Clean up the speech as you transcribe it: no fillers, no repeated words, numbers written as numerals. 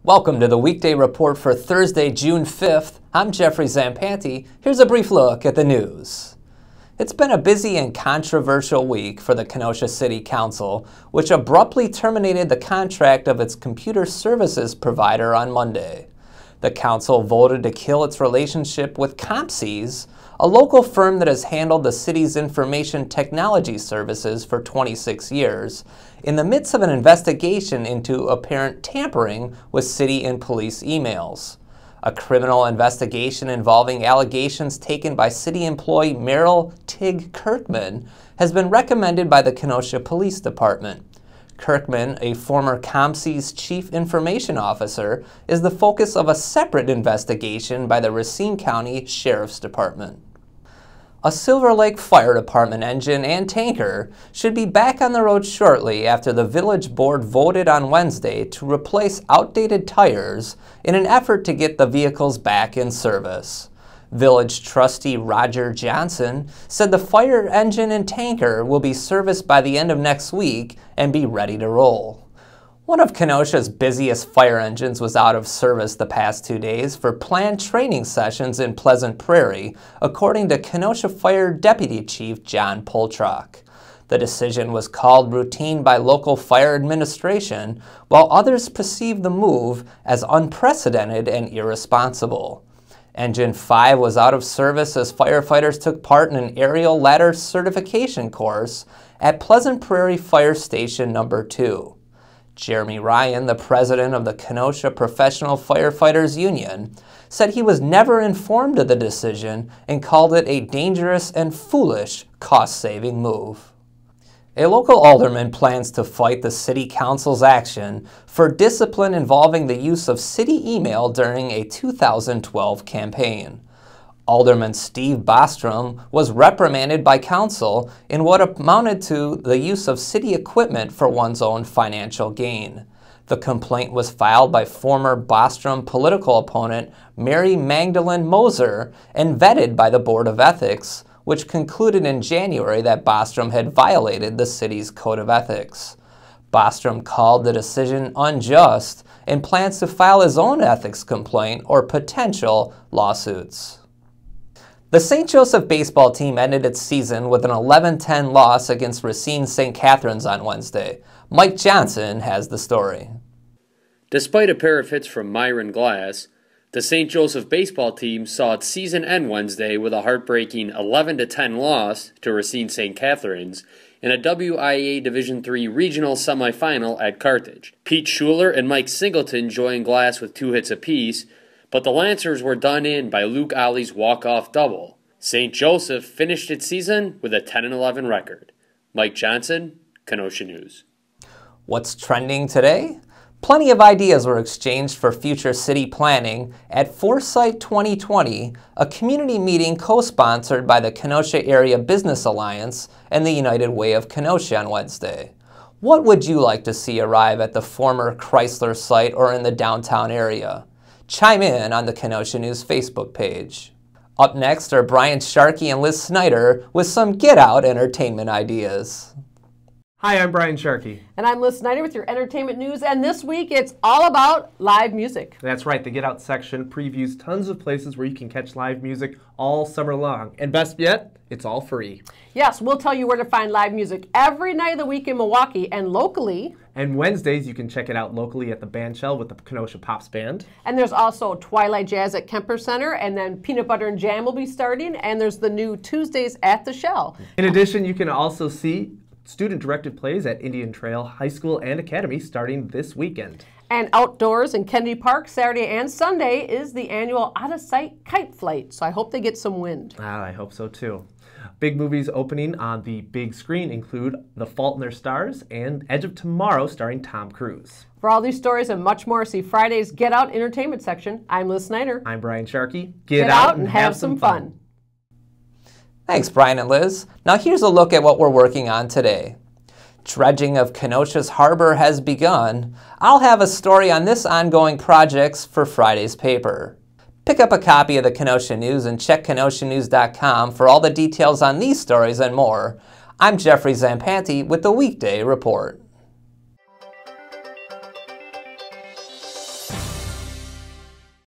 Welcome to the Weekday Report for Thursday, June 5th. I'm Jeffrey Zampanti. Here's a brief look at the news. It's been a busy and controversial week for the Kenosha City Council, which abruptly terminated the contract of its computer services provider on Monday. The council voted to kill its relationship with CompSys, a local firm that has handled the city's information technology services for 26 years, in the midst of an investigation into apparent tampering with city and police emails. A criminal investigation involving allegations taken by city employee Meryl Tig Kirkman has been recommended by the Kenosha Police Department. Kirkman, a former CompSys chief information officer, is the focus of a separate investigation by the Racine County Sheriff's Department. A Silver Lake Fire Department engine and tanker should be back on the road shortly after the Village Board voted on Wednesday to replace outdated tires in an effort to get the vehicles back in service. Village trustee Roger Johnson said the fire engine and tanker will be serviced by the end of next week and be ready to roll. One of Kenosha's busiest fire engines was out of service the past 2 days for planned training sessions in Pleasant Prairie, according to Kenosha Fire Deputy Chief John Poltrock. The decision was called routine by local fire administration, while others perceived the move as unprecedented and irresponsible. Engine 5 was out of service as firefighters took part in an aerial ladder certification course at Pleasant Prairie Fire Station No. 2. Jeremy Ryan, the president of the Kenosha Professional Firefighters Union, said he was never informed of the decision and called it a dangerous and foolish cost-saving move. A local alderman plans to fight the city council's action for discipline involving the use of city email during a 2012 campaign. Alderman Steve Bostrom was reprimanded by council in what amounted to the use of city equipment for one's own financial gain. The complaint was filed by former Bostrom political opponent Mary Magdalene Moser and vetted by the Board of Ethics, which concluded in January that Bostrom had violated the city's code of ethics. Bostrom called the decision unjust and plans to file his own ethics complaint or potential lawsuits. The St. Joseph baseball team ended its season with an 11-10 loss against Racine St. Catharines on Wednesday. Mike Johnson has the story. Despite a pair of hits from Myron Glass, the St. Joseph baseball team saw its season end Wednesday with a heartbreaking 11-10 loss to Racine St. Catharines in a WIA Division III regional semifinal at Carthage. Pete Schuler and Mike Singleton joined Glass with 2 hits apiece, but the Lancers were done in by Luke Ollie's walk-off double. St. Joseph finished its season with a 10-11 record. Mike Johnson, Kenosha News. What's trending today? Plenty of ideas were exchanged for future city planning at Foresight 2020, a community meeting co-sponsored by the Kenosha Area Business Alliance and the United Way of Kenosha on Wednesday. What would you like to see arrive at the former Chrysler site or in the downtown area? Chime in on the Kenosha News Facebook page. Up next are Brian Sharkey and Liz Snyder with some get-out entertainment ideas. Hi, I'm Brian Sharkey. And I'm Liz Snyder with your entertainment news, and this week it's all about live music. That's right, the Get Out section previews tons of places where you can catch live music all summer long. And best yet, it's all free. Yes, we'll tell you where to find live music every night of the week in Milwaukee and locally. And Wednesdays, you can check it out locally at the Bandshell with the Kenosha Pops Band. And there's also Twilight Jazz at Kemper Center, and then Peanut Butter and Jam will be starting, and there's the new Tuesdays at the Shell. In addition, you can also see student-directed plays at Indian Trail High School and Academy starting this weekend. And outdoors in Kennedy Park Saturday and Sunday is the annual out-of-sight kite flight, so I hope they get some wind. I hope so too. Big movies opening on the big screen include The Fault in Their Stars and Edge of Tomorrow starring Tom Cruise. For all these stories and much more, see Friday's Get Out Entertainment section. I'm Liz Snyder. I'm Brian Sharkey. Get out and have some fun. Thanks, Brian and Liz. Now here's a look at what we're working on today. Dredging of Kenosha's harbor has begun. I'll have a story on this ongoing project for Friday's paper. Pick up a copy of the Kenosha News and check kenoshanews.com for all the details on these stories and more. I'm Jeffrey Zampanti with the Weekday Report.